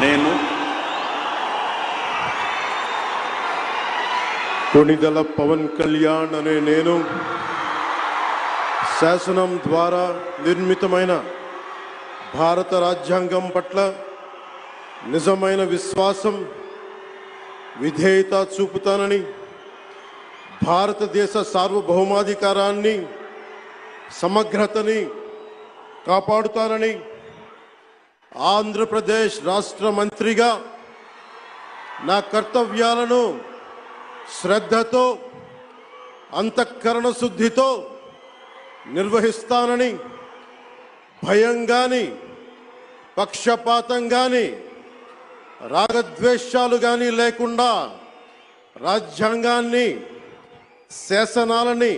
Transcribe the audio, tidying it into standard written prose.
నేను కొణిదెల పవన్ కళ్యాణ్ అనే నేను శాసనం ద్వారా నిర్మితమైన భారత రాజ్యాంగం పట్ల నిజమైన విశ్వాసం విధేయత చూపుతానని, భారతదేశ సార్వభౌమాధికారాన్ని సమగ్రతని కాపాడుతానని, ఆంధ్రప్రదేశ్ రాష్ట్ర మంత్రిగా నా కర్తవ్యాలను శ్రద్ధతో అంతఃకరణ శుద్ధితో నిర్వహిస్తానని, భయం గాని పక్షపాతం గాని రాగద్వేషాలు గాని లేకుండా రాజ్యాంగాన్ని శాసనాలని